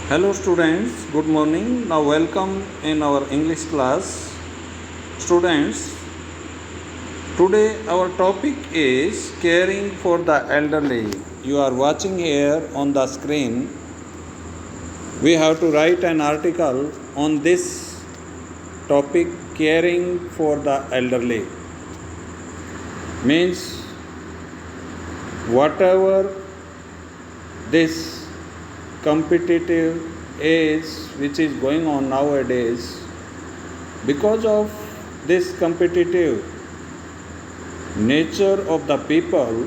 Hello students, good morning. Now welcome in our English class. Students, today our topic is caring for the elderly. You are watching here on the screen. We have to write an article on this topic, caring for the elderly. Means whatever this competitive age which is going on nowadays, because of this competitive nature of the people,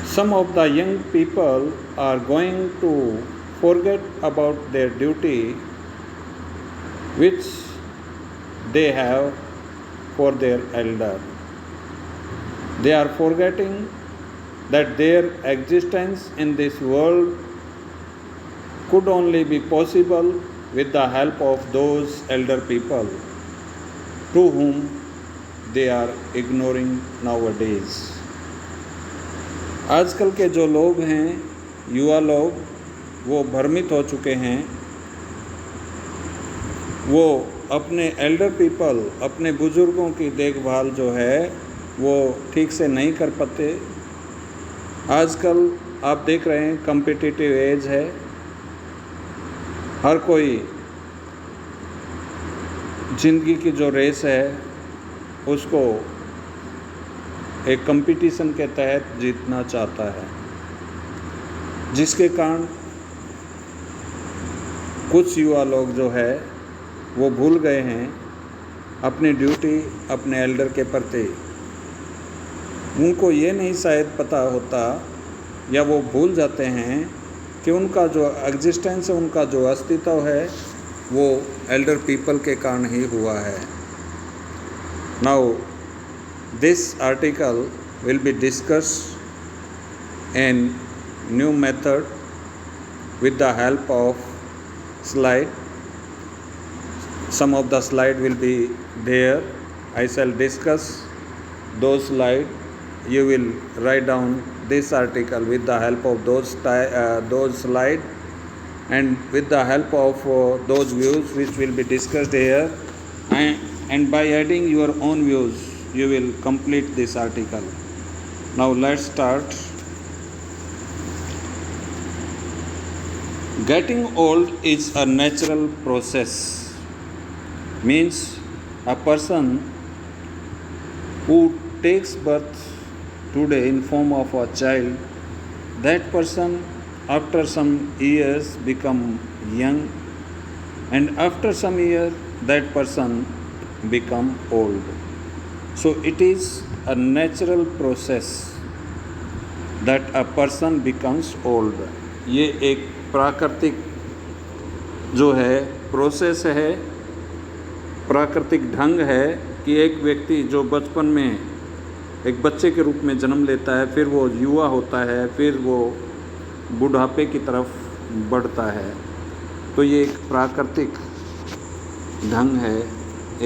some of the young people are going to forget about their duty which they have for their elder. They are forgetting that their existence in this world could only be possible with the help of those elder people to whom they are ignoring nowadays. आजकल के जो लोग हैं, युवा लोग, वो भ्रमित हो चुके हैं। वो अपने एल्डर पीपल, अपने बुज़ुर्गों की देखभाल जो है वो ठीक से नहीं कर पाते। आजकल आप देख रहे हैं कम्पिटिटिव एज है, हर कोई ज़िंदगी की जो रेस है उसको एक कंपटीशन के तहत जीतना चाहता है, जिसके कारण कुछ युवा लोग जो है वो भूल गए हैं अपनी ड्यूटी अपने एल्डर के प्रति। उनको ये नहीं शायद पता होता या वो भूल जाते हैं कि उनका जो एग्जिस्टेंस है, उनका जो अस्तित्व है वो एल्डर पीपल के कारण ही हुआ है। Now this article will be discussed in new method with the help of slide. Some of the slide will be there. I shall discuss those slide. You will write down this article with the help of those slide, and with the help of those views which will be discussed here, and by adding your own views you will complete this article. Now let's start. Getting old is a natural process. Means a person who takes birth today in form of a child, that person after some years become young, and after some years that person become old. So it is a natural process that a person becomes old. ये एक प्राकृतिक जो है process है, प्राकृतिक ढंग है कि एक व्यक्ति जो बचपन में एक बच्चे के रूप में जन्म लेता है, फिर वो युवा होता है, फिर वो बुढ़ापे की तरफ बढ़ता है। तो ये एक प्राकृतिक ढंग है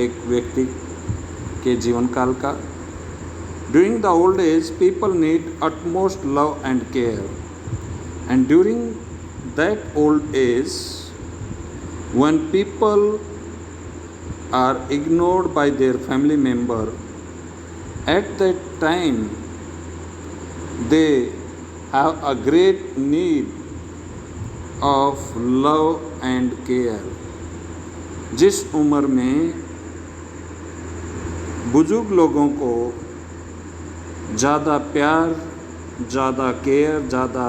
एक व्यक्ति के जीवन काल का। During the old age people need utmost love and care, and during that old age when people are ignored by their family member, at that time they have a great need of love and care. जिस उम्र में बुजुर्ग लोगों को ज़्यादा प्यार, ज़्यादा care, ज़्यादा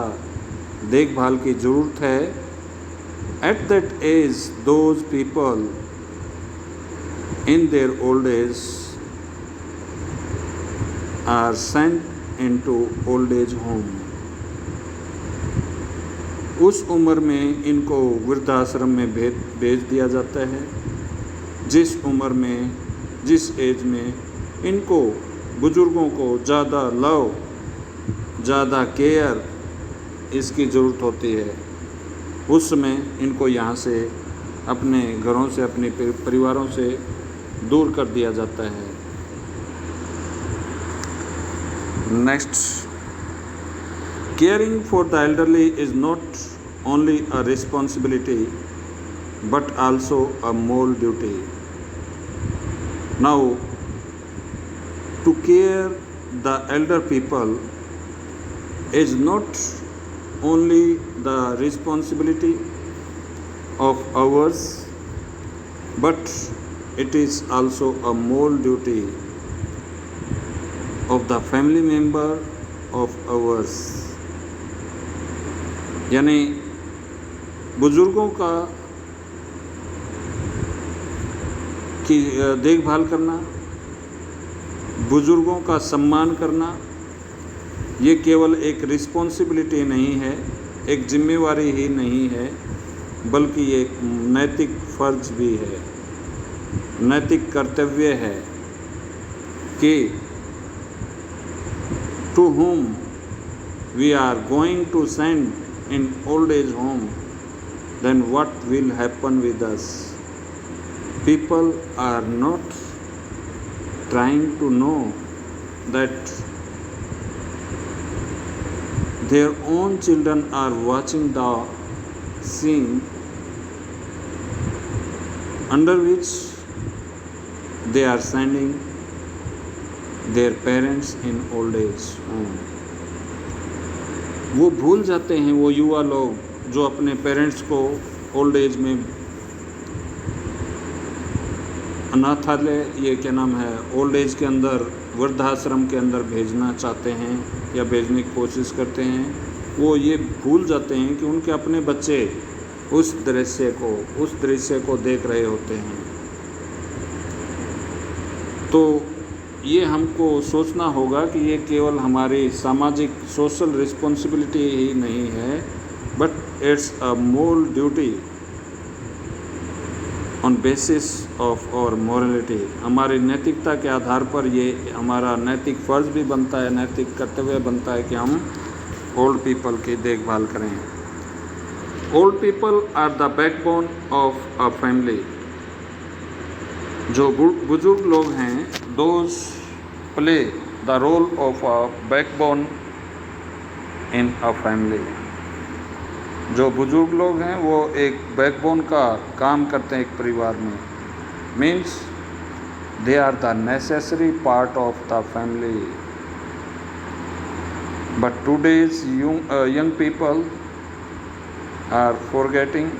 देखभाल की ज़रूरत है, at that age those people in their old age are sent into old age home. उस उम्र में इनको वृद्धाश्रम में भेज दिया जाता है। जिस उम्र में, जिस एज में इनको बुज़ुर्गों को ज़्यादा लव, ज़्यादा केयर इसकी ज़रूरत होती है, उस समय इनको यहाँ से, अपने घरों से, अपने परिवारों से दूर कर दिया जाता है। Next, caring for the elderly is not only a responsibility but also a moral duty. Now, to care the elder people is not only the responsibility of ours, but it is also a moral duty of the family member of ours. यानी बुजुर्गों का की देखभाल करना, बुजुर्गों का सम्मान करना, ये केवल एक रिस्पॉन्सिबिलिटी नहीं है, एक जिम्मेवारी ही नहीं है, बल्कि ये एक नैतिक फ़र्ज भी है, नैतिक कर्तव्य है कि to whom we are going to send in old age home, then what will happen with us? People are not trying to know that their own children are watching the scene under which they are sending their parents in old age home. वो भूल जाते हैं, वो युवा लोग जो अपने parents को ओल्ड एज में अनाथालय, ये क्या नाम है, ओल्ड एज के अंदर, वृद्धाश्रम के अंदर भेजना चाहते हैं या भेजने की कोशिश करते हैं, वो ये भूल जाते हैं कि उनके अपने बच्चे उस दृश्य को देख रहे होते हैं। तो ये हमको सोचना होगा कि ये केवल हमारी सामाजिक सोशल रिस्पॉन्सिबिलिटी ही नहीं है, but it's a moral duty on basis of और मोरलिटी। हमारी नैतिकता के आधार पर ये हमारा नैतिक फ़र्ज भी बनता है, नैतिक कर्तव्य बनता है कि हम ओल्ड पीपल की देखभाल करें। Old people are the backbone of a family. जो बुजुर्ग लोग हैं, those play the role of a backbone in a family. जो बुजुर्ग लोग हैं वो एक बैकबोन का काम करते हैं एक परिवार में। Means they are the necessary part of the family. But today's young people are forgetting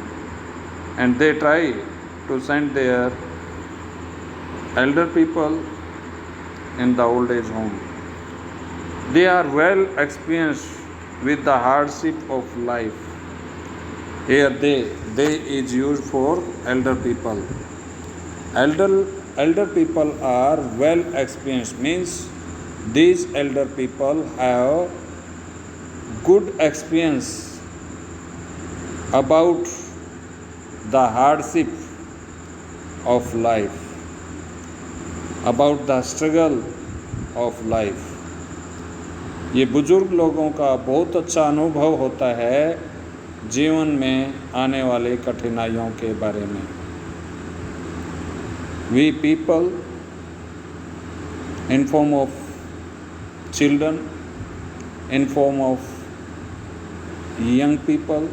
and they try to send their elder people in the old age home. They are well experienced with the hardship of life. Here they is used for elder people. Elder people are well experienced, means these elder people have good experience about the hardship of life, about the struggle of life. ये बुजुर्ग लोगों का बहुत अच्छा अनुभव होता है जीवन में आने वाले कठिनाइयों के बारे में। We people in form of children, in form of young people,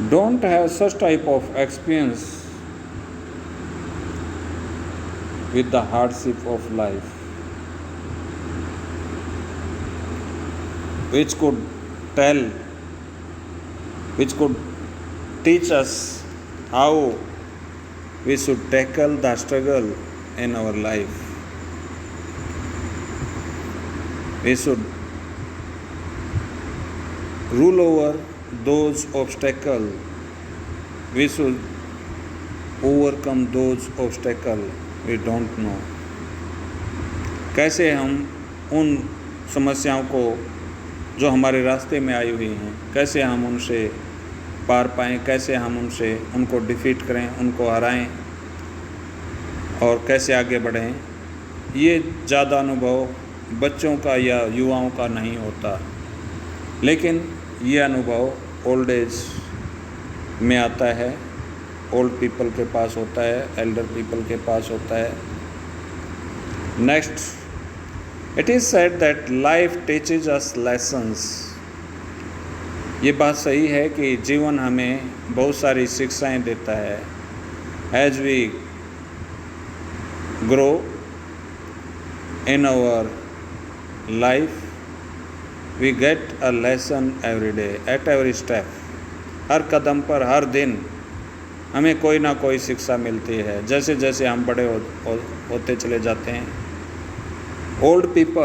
don't have such type of experience with the hardship of life, which could teach us how we should tackle the struggle in our life. We should rule over those obstacles. We should overcome those obstacles we don't know. कैसे हम उन समस्याओं को जो हमारे रास्ते में आई हुई हैं, कैसे हम उनसे पार पाएँ, कैसे हम उनको डिफीट करें, उनको हराएं और कैसे आगे बढ़ें। ये ज़्यादा अनुभव बच्चों का या युवाओं का नहीं होता, लेकिन ये अनुभव ओल्ड एज में आता है, ओल्ड पीपल के पास होता है, एल्डर पीपल के पास होता है। Next, it is said that life teaches us lessons ये बात सही है कि जीवन हमें बहुत सारी शिक्षाएं देता है. As we grow in our life we get a lesson every day at every step. हर कदम पर, हर दिन हमें कोई ना कोई शिक्षा मिलती है जैसे जैसे हम बड़े होते चले जाते हैं. Old people